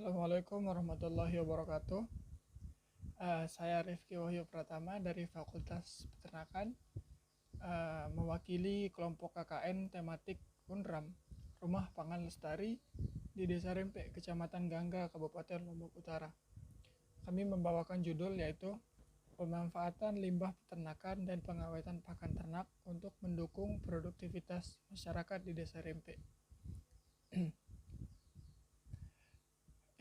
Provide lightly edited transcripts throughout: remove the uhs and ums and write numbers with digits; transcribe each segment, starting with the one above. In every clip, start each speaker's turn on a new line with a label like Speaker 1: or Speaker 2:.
Speaker 1: Assalamualaikum warahmatullahi wabarakatuh. Saya Rifki Wahyu Pratama dari Fakultas Peternakan, mewakili kelompok KKN tematik Unram, Rumah Pangan Lestari di Desa Rempe, Kecamatan Gangga, Kabupaten Lombok Utara. Kami membawakan judul yaitu pemanfaatan limbah peternakan dan pengawetan pakan ternak untuk mendukung produktivitas masyarakat di Desa Rempe.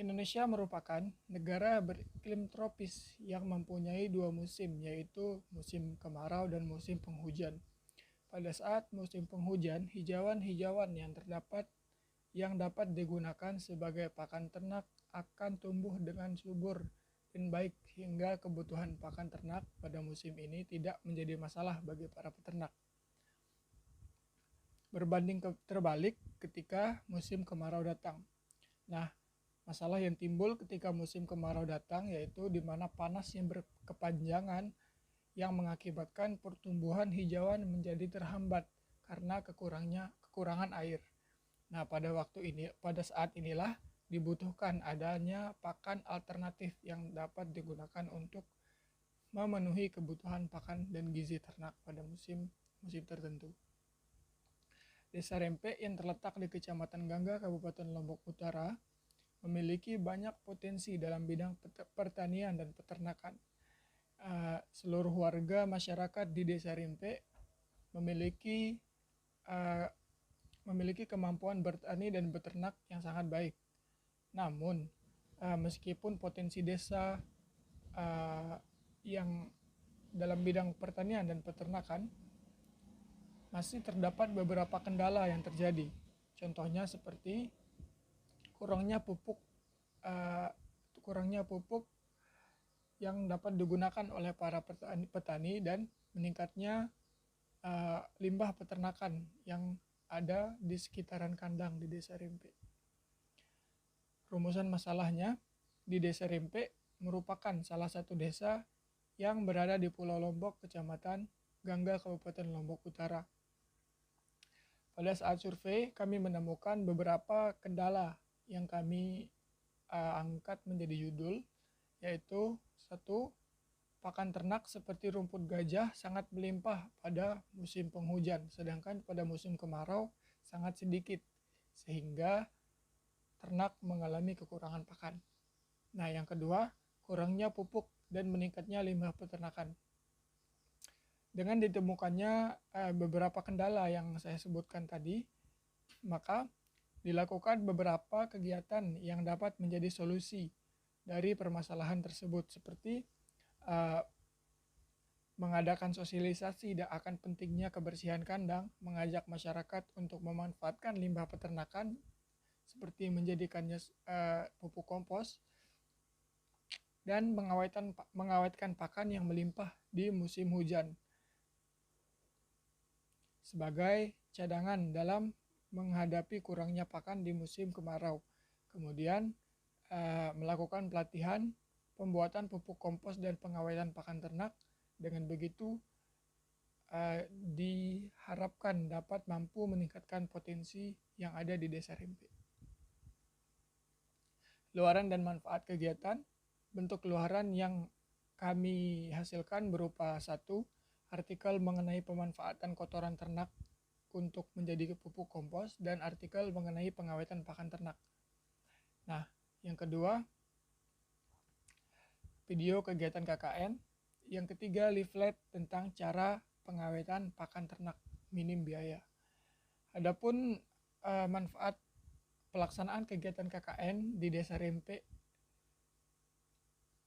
Speaker 1: Indonesia merupakan negara beriklim tropis yang mempunyai dua musim, yaitu musim kemarau dan musim penghujan. Pada saat musim penghujan, hijauan-hijauan yang dapat digunakan sebagai pakan ternak akan tumbuh dengan subur dan baik, hingga kebutuhan pakan ternak pada musim ini tidak menjadi masalah bagi para peternak. Berbanding terbalik ketika musim kemarau datang. Nah, masalah yang timbul ketika musim kemarau datang yaitu di mana panas yang berkepanjangan yang mengakibatkan pertumbuhan hijauan menjadi terhambat karena kekurangan air. Nah, pada saat inilah dibutuhkan adanya pakan alternatif yang dapat digunakan untuk memenuhi kebutuhan pakan dan gizi ternak pada musim tertentu. Desa Rempe yang terletak di Kecamatan Gangga, Kabupaten Lombok Utara, memiliki banyak potensi dalam bidang pertanian dan peternakan. Seluruh warga masyarakat di Desa Rempe memiliki kemampuan bertani dan beternak yang sangat baik. Namun, meskipun potensi desa yang dalam bidang pertanian dan peternakan masih terdapat beberapa kendala yang terjadi. Contohnya seperti kurangnya pupuk yang dapat digunakan oleh para petani dan meningkatnya limbah peternakan yang ada di sekitaran kandang di Desa Rempe. Rumusan masalahnya, di Desa Rempe merupakan salah satu desa yang berada di Pulau Lombok, Kecamatan Gangga, Kabupaten Lombok Utara. Pada saat survei, kami menemukan beberapa kendala yang kami angkat menjadi judul, yaitu 1. Pakan ternak seperti rumput gajah sangat melimpah pada musim penghujan, sedangkan pada musim kemarau sangat sedikit, sehingga ternak mengalami kekurangan pakan. Nah, yang kedua, kurangnya pupuk dan meningkatnya limbah peternakan. Dengan ditemukannya beberapa kendala yang saya sebutkan tadi, maka dilakukan beberapa kegiatan yang dapat menjadi solusi dari permasalahan tersebut, seperti mengadakan sosialisasi akan pentingnya kebersihan kandang, mengajak masyarakat untuk memanfaatkan limbah peternakan seperti menjadikannya pupuk kompos, dan mengawetkan pakan yang melimpah di musim hujan sebagai cadangan dalam menghadapi kurangnya pakan di musim kemarau. Kemudian melakukan pelatihan pembuatan pupuk kompos dan pengawetan pakan ternak. Dengan begitu diharapkan dapat mampu meningkatkan potensi yang ada di Desa Rempe. Luaran dan manfaat kegiatan. Bentuk luaran yang kami hasilkan berupa 1. Artikel mengenai pemanfaatan kotoran ternak untuk menjadi pupuk kompos, dan artikel mengenai pengawetan pakan ternak. Nah, yang kedua, video kegiatan KKN. Yang ketiga, leaflet tentang cara pengawetan pakan ternak minim biaya. Adapun manfaat pelaksanaan kegiatan KKN di Desa Rempe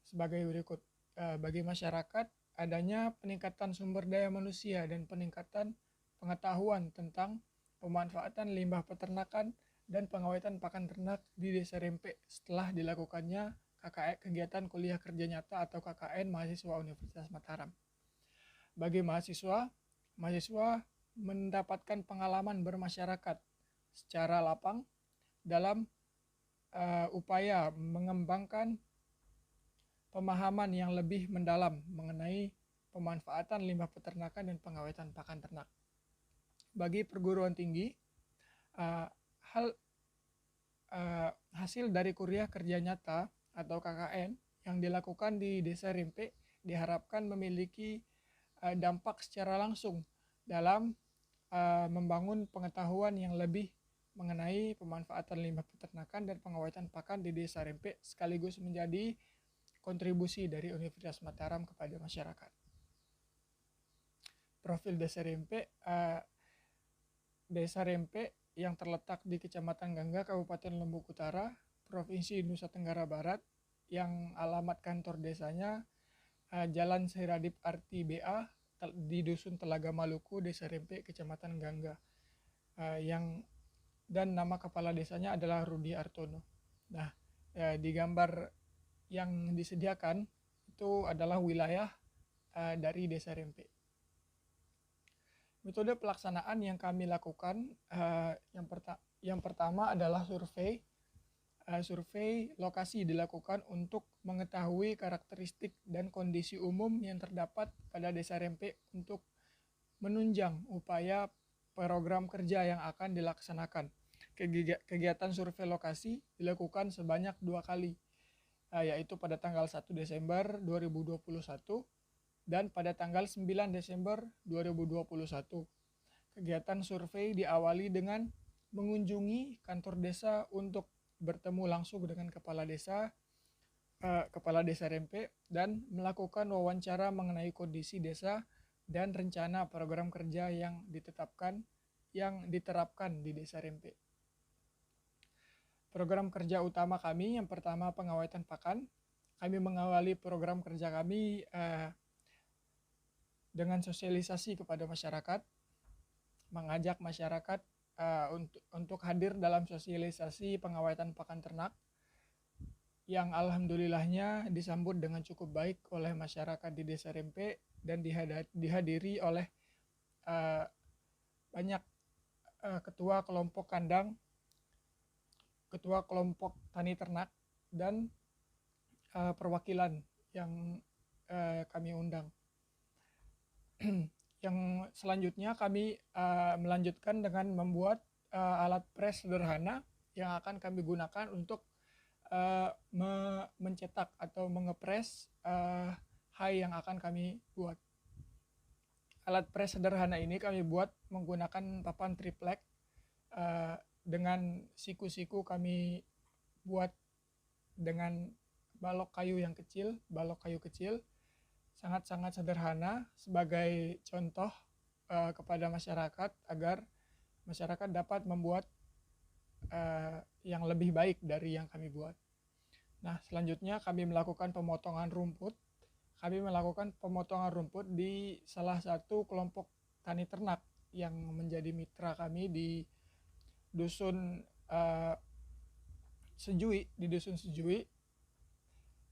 Speaker 1: sebagai berikut. Bagi masyarakat, adanya peningkatan sumber daya manusia dan peningkatan pengetahuan tentang pemanfaatan limbah peternakan dan pengawetan pakan ternak di Desa Rempe setelah dilakukannya kegiatan kuliah kerja nyata atau KKN mahasiswa Universitas Mataram. Bagi mahasiswa mendapatkan pengalaman bermasyarakat secara lapang dalam upaya mengembangkan pemahaman yang lebih mendalam mengenai pemanfaatan limbah peternakan dan pengawetan pakan ternak. Bagi perguruan tinggi, hasil dari kuliah kerja nyata atau KKN yang dilakukan di Desa Rimpe diharapkan memiliki dampak secara langsung dalam membangun pengetahuan yang lebih mengenai pemanfaatan limbah peternakan dan pengawetan pakan di Desa Rimpe, sekaligus menjadi kontribusi dari Universitas Mataram kepada masyarakat. Profil Desa Rimpe yang terletak di Kecamatan Gangga, Kabupaten Lombok Utara, Provinsi Nusa Tenggara Barat, yang alamat kantor desanya Jalan Seiradip Arti BA di Dusun Telaga Maluku, Desa Rimpe, Kecamatan Gangga, dan nama kepala desanya adalah Rudi Artono. Nah, di gambar yang disediakan itu adalah wilayah dari Desa Rimpe. Metode pelaksanaan yang kami lakukan yang pertama adalah survei. Survei lokasi dilakukan untuk mengetahui karakteristik dan kondisi umum yang terdapat pada Desa Rimpe untuk menunjang upaya program kerja yang akan dilaksanakan. Kegiatan survei lokasi dilakukan sebanyak 2 kali, yaitu pada tanggal 1 Desember 2021 dan pada tanggal 9 Desember 2021. Kegiatan survei diawali dengan mengunjungi kantor desa untuk bertemu langsung dengan Kepala Desa Rimpe dan melakukan wawancara mengenai kondisi desa dan rencana program kerja yang diterapkan di Desa Rimpe. Program kerja utama kami yang pertama pengawetan pakan. Kami mengawali program kerja kami dengan sosialisasi kepada masyarakat, mengajak masyarakat untuk hadir dalam sosialisasi pengawetan pakan ternak, yang alhamdulillahnya disambut dengan cukup baik oleh masyarakat di Desa Rimpe dan dihadiri oleh banyak ketua kelompok kandang, ketua kelompok tani ternak, dan perwakilan yang kami undang. Yang selanjutnya kami melanjutkan dengan membuat alat pres sederhana yang akan kami gunakan untuk mencetak atau mengepres hay yang akan kami buat. Alat pres sederhana ini kami buat menggunakan papan triplek, dengan siku-siku kami buat dengan balok kayu kecil, sangat-sangat sederhana sebagai contoh kepada masyarakat agar masyarakat dapat membuat yang lebih baik dari yang kami buat. Nah, selanjutnya kami melakukan pemotongan rumput. Kami melakukan pemotongan rumput di salah satu kelompok tani ternak yang menjadi mitra kami di Dusun Sejui,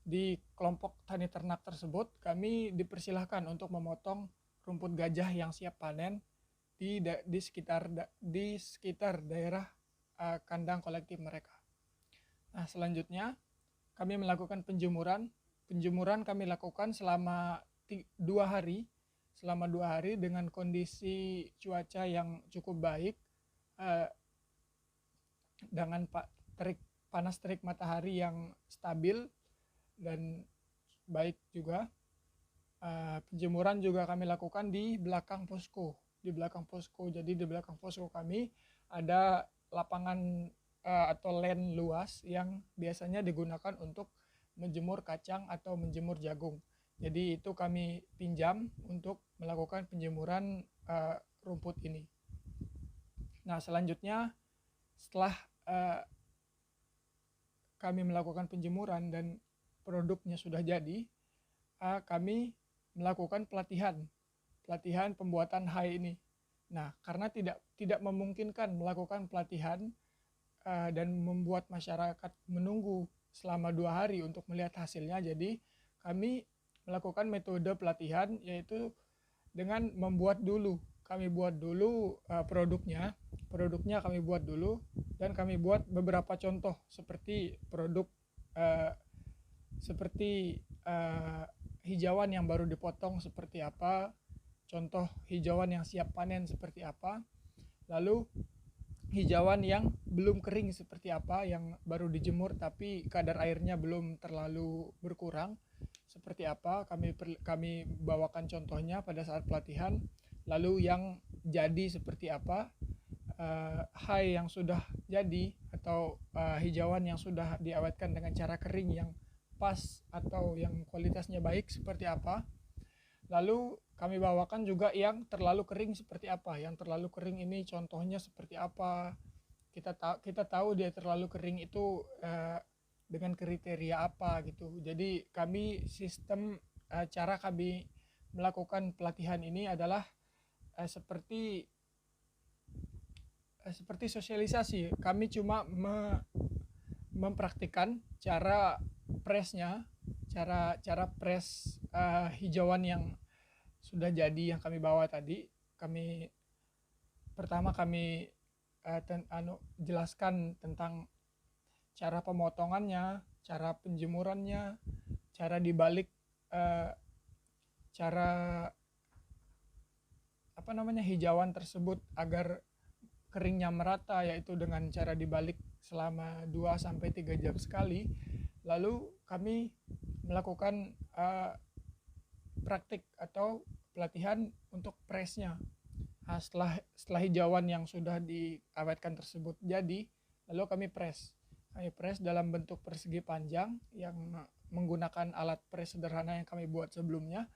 Speaker 1: Di kelompok tani ternak tersebut, kami dipersilahkan untuk memotong rumput gajah yang siap panen di sekitar daerah kandang kolektif mereka. Nah, selanjutnya kami melakukan penjemuran. Penjemuran kami lakukan selama 2 hari dengan kondisi cuaca yang cukup baik, dengan panas terik matahari yang stabil dan baik juga. Penjemuran juga kami lakukan di belakang posko. Jadi di belakang posko kami ada lapangan atau land luas yang biasanya digunakan untuk menjemur kacang atau menjemur jagung. Jadi itu kami pinjam untuk melakukan penjemuran rumput ini. Nah, selanjutnya setelah kami melakukan penjemuran dan produknya sudah jadi, kami melakukan pelatihan pembuatan hay ini. Nah, karena tidak memungkinkan melakukan pelatihan dan membuat masyarakat menunggu selama 2 hari untuk melihat hasilnya, jadi kami melakukan metode pelatihan, yaitu dengan membuat dulu. Kami buat dulu produknya kami buat dulu, dan kami buat beberapa contoh seperti produk hijauan yang baru dipotong seperti apa, contoh hijauan yang siap panen seperti apa. Lalu hijauan yang belum kering seperti apa, yang baru dijemur tapi kadar airnya belum terlalu berkurang seperti apa. Kami bawakan contohnya pada saat pelatihan. Lalu yang jadi seperti apa, high yang sudah jadi atau hijauan yang sudah diawetkan dengan cara kering yang pas atau yang kualitasnya baik seperti apa. Lalu kami bawakan juga yang terlalu kering seperti apa. Yang terlalu kering ini contohnya seperti apa. Kita tahu dia terlalu kering itu dengan kriteria apa gitu. Jadi kami sistem cara kami melakukan pelatihan ini adalah seperti sosialisasi. Kami cuma mempraktikkan cara pressnya, cara press hijauan yang sudah jadi yang kami bawa tadi. Pertama kami jelaskan tentang cara pemotongannya, cara penjemurannya, cara dibalik, cara hijauan tersebut agar keringnya merata, yaitu dengan cara dibalik selama 2-3 jam sekali. Lalu kami melakukan praktik atau pelatihan untuk pressnya. Setelah hijauan yang sudah diawetkan tersebut jadi, lalu kami press dalam bentuk persegi panjang yang menggunakan alat press sederhana yang kami buat sebelumnya,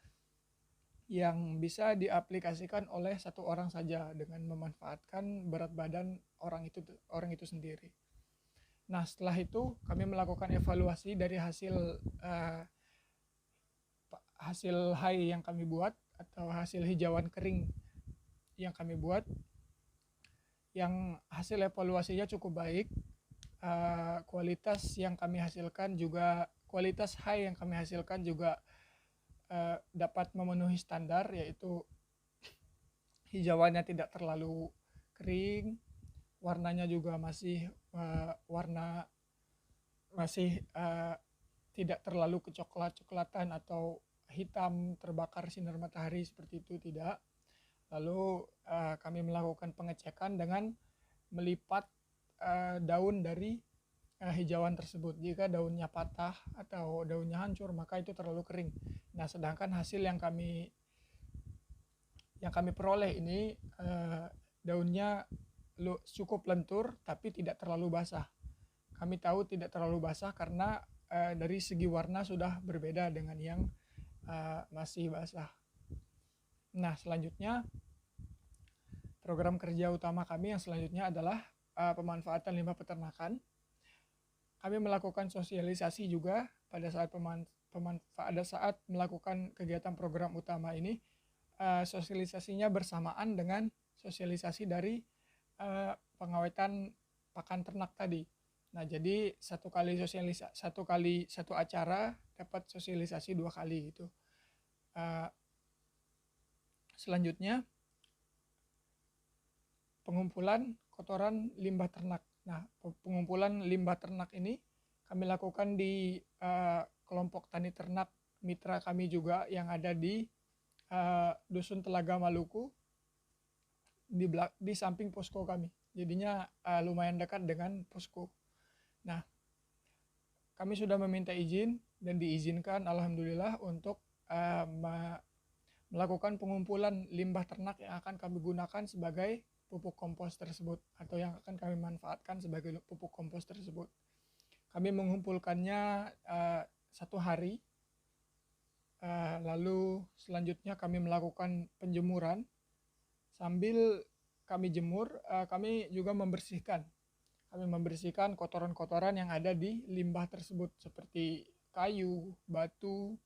Speaker 1: yang bisa diaplikasikan oleh satu orang saja dengan memanfaatkan berat badan orang itu sendiri. Nah, setelah itu kami melakukan evaluasi dari hasil high yang kami buat atau hasil hijauan kering yang kami buat, yang hasil evaluasinya cukup baik. Kualitas high yang kami hasilkan juga dapat memenuhi standar, yaitu hijauannya tidak terlalu kering, warnanya juga masih tidak terlalu kecoklat-coklatan atau hitam terbakar sinar matahari seperti itu, tidak. Lalu kami melakukan pengecekan dengan melipat daun dari hijauan tersebut. Jika daunnya patah atau daunnya hancur, maka itu terlalu kering. Nah, sedangkan hasil yang kami peroleh ini daunnya cukup lentur tapi tidak terlalu basah. Kami tahu tidak terlalu basah karena dari segi warna sudah berbeda dengan yang masih basah. Nah, selanjutnya program kerja utama kami yang selanjutnya adalah pemanfaatan limbah peternakan. Kami melakukan sosialisasi juga pada saat melakukan kegiatan program utama ini. Sosialisasinya bersamaan dengan sosialisasi dari pengawetan pakan ternak tadi. Nah, jadi satu acara dapat sosialisasi 2 kali gitu. Selanjutnya pengumpulan kotoran limbah ternak. Nah, pengumpulan limbah ternak ini kami lakukan di kelompok tani ternak mitra kami juga yang ada di Dusun Telaga Maluku, di samping posko kami. Jadinya lumayan dekat dengan posko. Nah, kami sudah meminta izin dan diizinkan alhamdulillah untuk melakukan pengumpulan limbah ternak yang akan kami gunakan sebagai pupuk kompos tersebut, atau yang akan kami manfaatkan sebagai pupuk kompos tersebut. Kami mengumpulkannya 1 hari, lalu selanjutnya kami melakukan penjemuran. Sambil kami jemur, kami juga membersihkan kotoran-kotoran yang ada di limbah tersebut, seperti kayu, batu,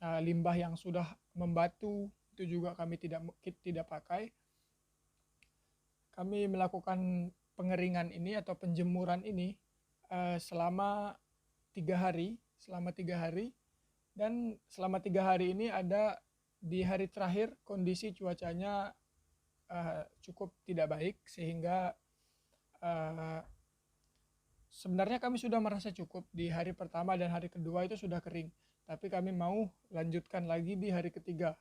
Speaker 1: limbah yang sudah membatu, itu juga kami tidak pakai. Kami melakukan pengeringan ini atau penjemuran ini selama 3 hari. Dan selama 3 hari ini ada di hari terakhir kondisi cuacanya cukup tidak baik, sehingga sebenarnya kami sudah merasa cukup di hari pertama dan hari kedua itu sudah kering, tapi kami mau lanjutkan lagi di hari ketiga.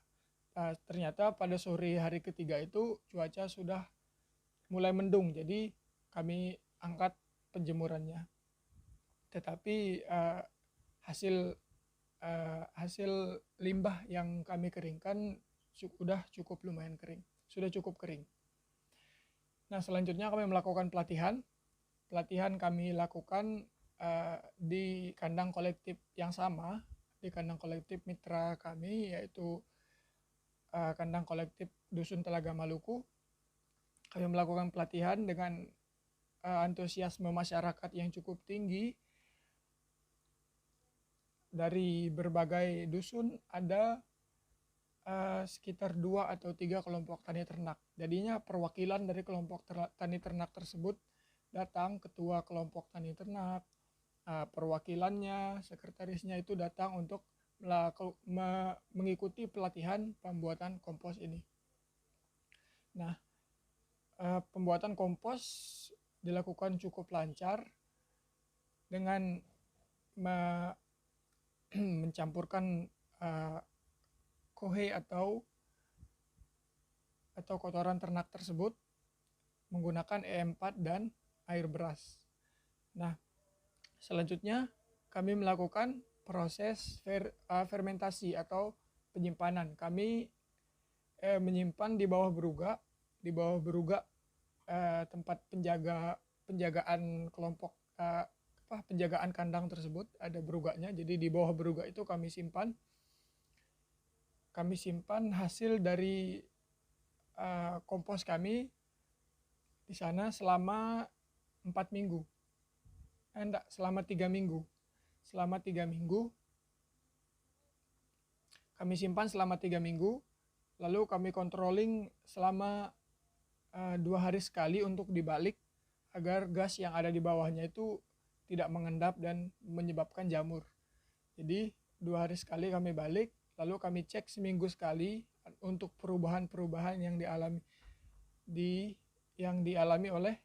Speaker 1: Ternyata pada sore hari ketiga itu cuaca sudah mulai mendung, jadi kami angkat penjemurannya. Tetapi hasil limbah yang kami keringkan sudah cukup lumayan kering, sudah cukup kering. Nah, selanjutnya kami melakukan pelatihan. Pelatihan kami lakukan di kandang kolektif yang sama, di kandang kolektif mitra kami, yaitu kandang kolektif Dusun Telaga Maluku. Kami melakukan pelatihan dengan antusiasme masyarakat yang cukup tinggi. Dari berbagai dusun ada sekitar 2 atau 3 kelompok tani ternak. Jadinya perwakilan dari kelompok tani ternak tersebut datang, ketua kelompok tani ternak, perwakilannya, sekretarisnya itu datang untuk mengikuti pelatihan pembuatan kompos ini. Nah, pembuatan kompos dilakukan cukup lancar dengan mencampurkan kohe atau kotoran ternak tersebut menggunakan E4 dan air beras. Nah, selanjutnya kami melakukan proses fermentasi atau penyimpanan. Kami menyimpan di bawah beruga, tempat penjagaan kelompok penjagaan kandang tersebut ada beruganya. Jadi di bawah beruga itu kami simpan hasil dari kompos kami di sana selama 4 minggu. Selama 3 minggu. Selama 3 minggu. Kami simpan selama 3 minggu. Lalu kami controlling selama 2 hari sekali untuk dibalik agar gas yang ada di bawahnya itu tidak mengendap dan menyebabkan jamur. Jadi 2 hari sekali kami balik, lalu kami cek seminggu sekali untuk perubahan-perubahan yang dialami oleh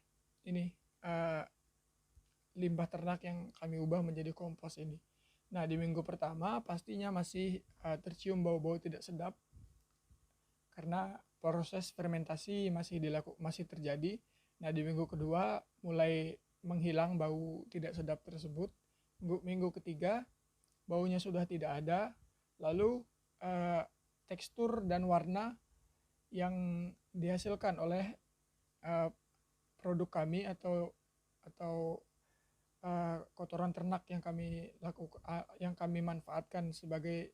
Speaker 1: limbah ternak yang kami ubah menjadi kompos ini. Nah, di minggu pertama pastinya masih tercium bau-bau tidak sedap karena proses fermentasi masih terjadi. Nah, di minggu kedua mulai menghilang bau tidak sedap tersebut. Minggu ketiga baunya sudah tidak ada. Lalu tekstur dan warna yang dihasilkan oleh produk kami atau kotoran ternak yang kami manfaatkan sebagai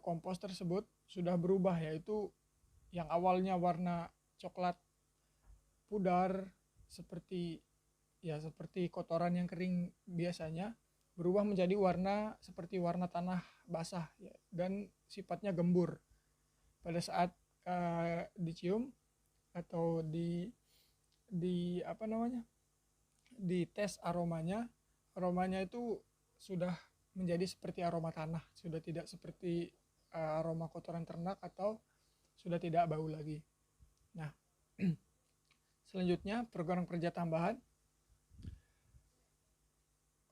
Speaker 1: kompos tersebut sudah berubah, yaitu yang awalnya warna coklat pudar seperti kotoran yang kering biasanya berubah menjadi warna seperti warna tanah basah dan sifatnya gembur. Pada saat dicium atau di tes aromanya itu sudah menjadi seperti aroma tanah, sudah tidak seperti aroma kotoran ternak atau sudah tidak bau lagi. Nah, selanjutnya program kerja tambahan.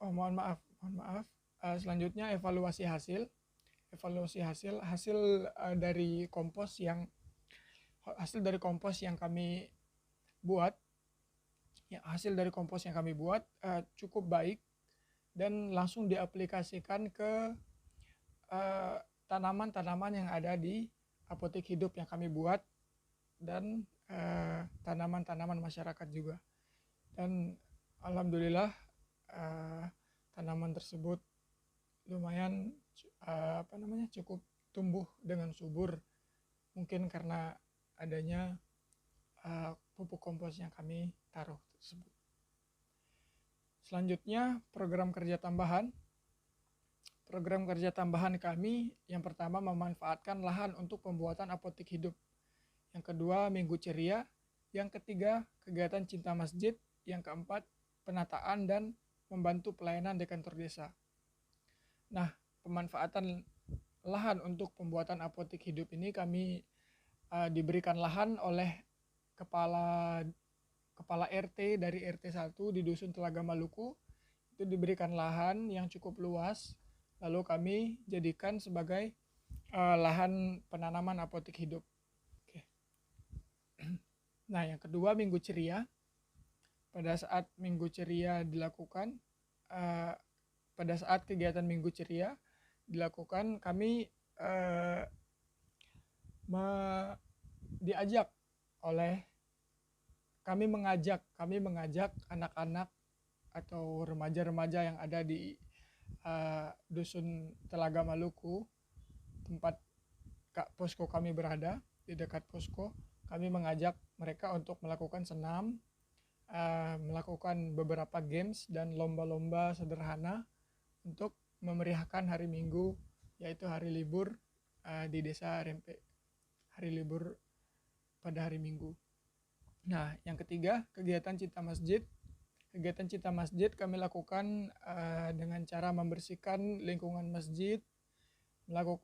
Speaker 1: Mohon maaf. Selanjutnya evaluasi hasil dari kompos yang kami buat. Hasil dari kompos yang kami buat cukup baik dan langsung diaplikasikan ke tanaman-tanaman yang ada di apotek hidup yang kami buat dan tanaman-tanaman masyarakat juga. Dan alhamdulillah tanaman tersebut lumayan cukup tumbuh dengan subur, mungkin karena adanya pupuk kompos yang kami taruh tersebut. Selanjutnya program kerja tambahan kami yang pertama memanfaatkan lahan untuk pembuatan apotek hidup, yang kedua minggu ceria, yang ketiga kegiatan cinta masjid, yang keempat penataan dan membantu pelayanan di kantor desa. Nah, pemanfaatan lahan untuk pembuatan apotek hidup ini kami diberikan lahan oleh kepala RT dari RT 1 di Dusun Telaga Maluku. Itu diberikan lahan yang cukup luas, lalu kami jadikan sebagai lahan penanaman apotek hidup. Oke. Nah, yang kedua minggu ceria. pada saat Minggu Ceria dilakukan, pada saat kegiatan Minggu Ceria dilakukan, kami diajak oleh kami mengajak anak-anak atau remaja-remaja yang ada di dusun Telaga Maluku, tempat posko kami berada. Di dekat posko kami mengajak mereka untuk melakukan senam, melakukan beberapa games dan lomba-lomba sederhana untuk memeriahkan hari Minggu, yaitu hari libur di desa Rempe, hari libur pada hari Minggu. Nah, yang ketiga, kegiatan Cinta Masjid. Kegiatan Cinta Masjid kami lakukan dengan cara membersihkan lingkungan masjid,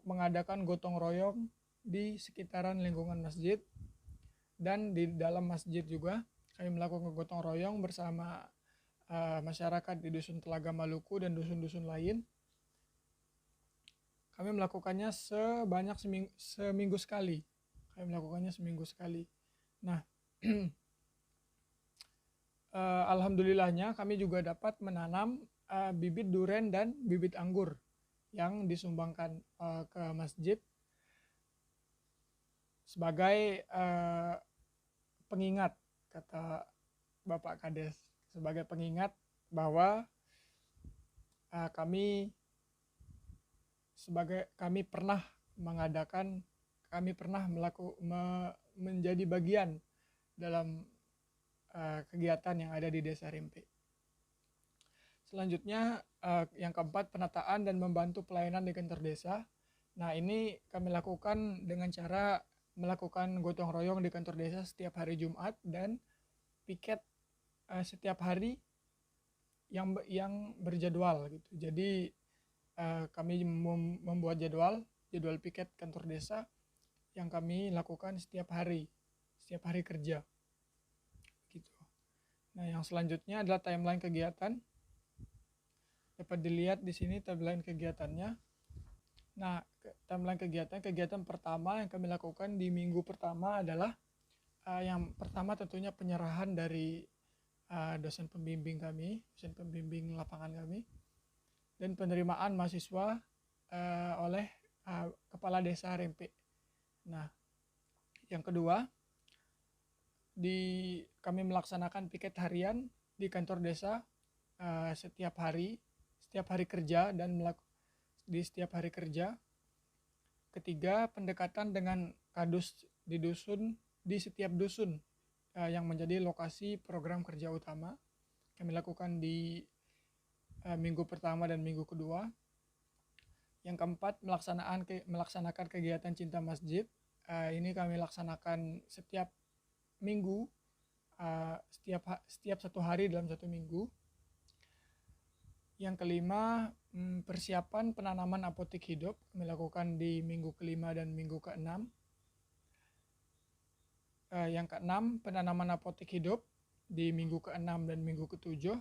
Speaker 1: mengadakan gotong royong di sekitaran lingkungan masjid, dan di dalam masjid juga kami melakukan gotong royong bersama masyarakat di Dusun Telaga Maluku dan dusun-dusun lain. Kami melakukannya sebanyak seminggu sekali. Nah, alhamdulillahnya kami juga dapat menanam bibit duren dan bibit anggur yang disumbangkan ke masjid sebagai pengingat, kata Bapak Kades, sebagai pengingat bahwa kami pernah menjadi bagian dalam kegiatan yang ada di Desa Rempe. Selanjutnya yang keempat, penataan dan membantu pelayanan di kantor desa. Nah, ini kami lakukan dengan cara melakukan gotong royong di kantor desa setiap hari Jumat dan piket setiap hari yang berjadwal gitu. Jadi kami membuat jadwal piket kantor desa yang kami lakukan setiap hari kerja gitu. Nah, yang selanjutnya adalah timeline kegiatan. Dapat dilihat di sini timeline kegiatannya. Nah, timeline kegiatan pertama yang kami lakukan di minggu pertama adalah yang pertama tentunya penyerahan dari dosen pembimbing lapangan kami, dan penerimaan mahasiswa oleh Kepala Desa Rempe. Nah, yang kedua, kami melaksanakan piket harian di kantor desa setiap hari kerja dan di setiap hari kerja. Ketiga, pendekatan dengan kadus di setiap dusun yang menjadi lokasi program kerja utama kami lakukan di minggu pertama dan minggu kedua. Yang keempat, melaksanakan kegiatan Cinta Masjid. Ini kami laksanakan setiap minggu, setiap satu hari dalam satu minggu. Yang kelima, persiapan penanaman apotik hidup kami lakukan di minggu kelima dan minggu keenam. Yang keenam, penanaman apotik hidup di minggu keenam dan minggu ketujuh.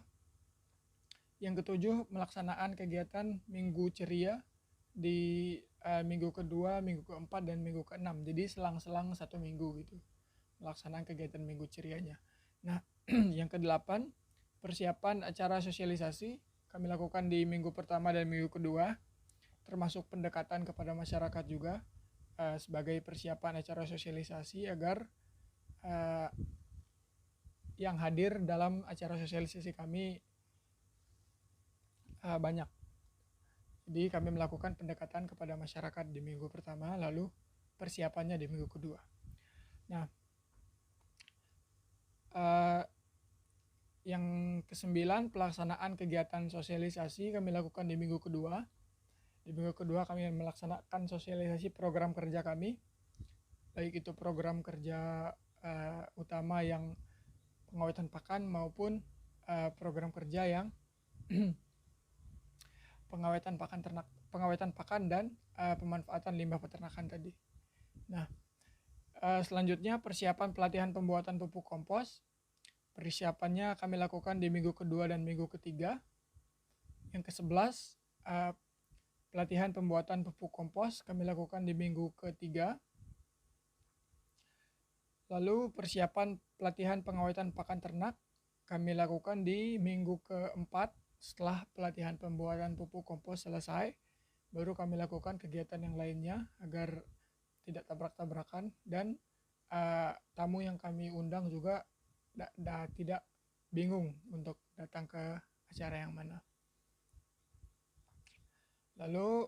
Speaker 1: Yang ketujuh, melaksanaan kegiatan Minggu Ceria di minggu kedua, minggu keempat, dan minggu keenam. Jadi selang-selang satu minggu gitu melaksanaan kegiatan Minggu Cerianya. Nah, yang kedelapan, persiapan acara sosialisasi kami lakukan di minggu pertama dan minggu kedua, termasuk pendekatan kepada masyarakat juga sebagai persiapan acara sosialisasi agar yang hadir dalam acara sosialisasi kami banyak. Jadi kami melakukan pendekatan kepada masyarakat di minggu pertama, lalu persiapannya di minggu kedua. Nah, yang kesembilan, pelaksanaan kegiatan sosialisasi kami lakukan di minggu kedua. Di minggu kedua kami melaksanakan sosialisasi program kerja kami, baik itu program kerja utama yang pengawetan pakan maupun program kerja yang pengawetan pakan dan pemanfaatan limbah peternakan tadi. Nah, selanjutnya persiapan pelatihan pembuatan pupuk kompos. Persiapannya kami lakukan di minggu kedua dan minggu ketiga. Yang ke-11, pelatihan pembuatan pupuk kompos kami lakukan di minggu ketiga. Lalu persiapan pelatihan pengawetan pakan ternak kami lakukan di minggu keempat setelah pelatihan pembuatan pupuk kompos selesai. Baru kami lakukan kegiatan yang lainnya agar tidak tabrak-tabrakan, dan tamu yang kami undang juga tidak bingung untuk datang ke acara yang mana. Lalu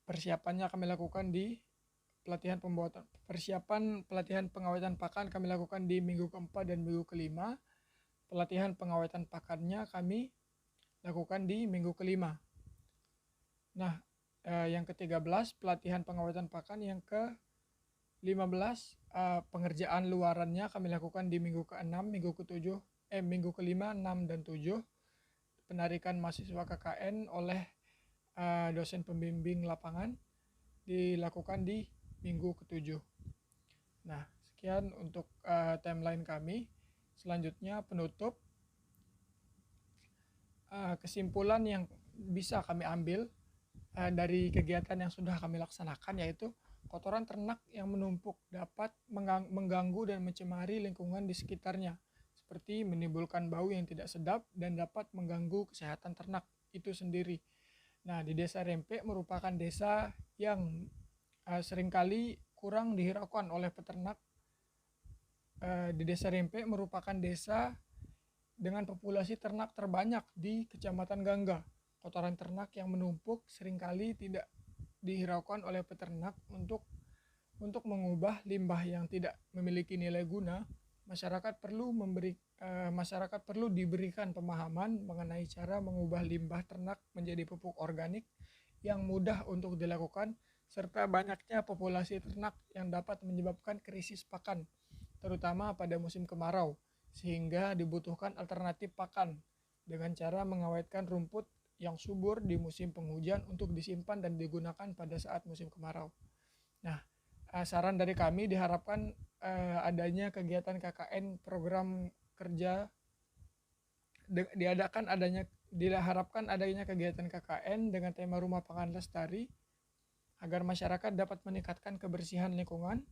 Speaker 1: persiapannya kami lakukan di persiapan pelatihan pengawetan pakan kami lakukan di minggu keempat dan minggu kelima. Pelatihan pengawetan pakannya kami lakukan di minggu kelima. Nah, yang ke-13 pelatihan pengawetan pakan, yang ke-15 pengerjaan luarannya kami lakukan di minggu ke-6, minggu ke-5, 6 dan 7. Penarikan mahasiswa KKN oleh dosen pembimbing lapangan dilakukan di minggu ke-7. Nah, sekian untuk timeline kami. Selanjutnya penutup. Kesimpulan yang bisa kami ambil dari kegiatan yang sudah kami laksanakan, yaitu kotoran ternak yang menumpuk dapat mengganggu dan mencemari lingkungan di sekitarnya, seperti menimbulkan bau yang tidak sedap dan dapat mengganggu kesehatan ternak itu sendiri. Nah, di Desa Rempe merupakan desa yang seringkali kurang dihiraukan oleh peternak. Di Desa Rempe merupakan desa dengan populasi ternak terbanyak di Kecamatan Gangga. Kotoran ternak yang menumpuk seringkali tidak dihiraukan oleh peternak. Untuk mengubah limbah yang tidak memiliki nilai guna, masyarakat perlu diberikan pemahaman mengenai cara mengubah limbah ternak menjadi pupuk organik yang mudah untuk dilakukan, serta banyaknya populasi ternak yang dapat menyebabkan krisis pakan, terutama pada musim kemarau, sehingga dibutuhkan alternatif pakan dengan cara mengawetkan rumput yang subur di musim penghujan untuk disimpan dan digunakan pada saat musim kemarau. Nah, saran dari kami diharapkan adanya kegiatan KKN program kerja diharapkan adanya kegiatan KKN dengan tema Rumah Pangan Lestari agar masyarakat dapat meningkatkan kebersihan lingkungan,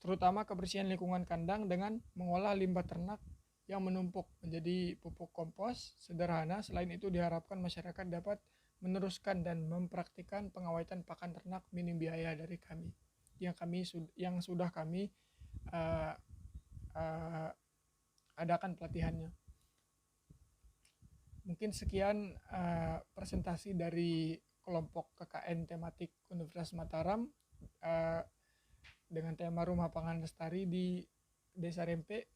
Speaker 1: terutama kebersihan lingkungan kandang dengan mengolah limbah ternak yang menumpuk menjadi pupuk kompos sederhana. Selain itu diharapkan masyarakat dapat meneruskan dan mempraktikkan pengawetan pakan ternak minim biaya dari kami yang sudah kami adakan pelatihannya. Mungkin sekian presentasi dari kelompok KKN tematik Universitas Mataram dengan tema Rumah Pangan Lestari di Desa Rempe,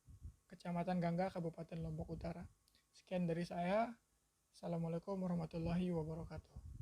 Speaker 1: Kecamatan Gangga, Kabupaten Lombok Utara. Sekian dari saya. Assalamualaikum warahmatullahi wabarakatuh.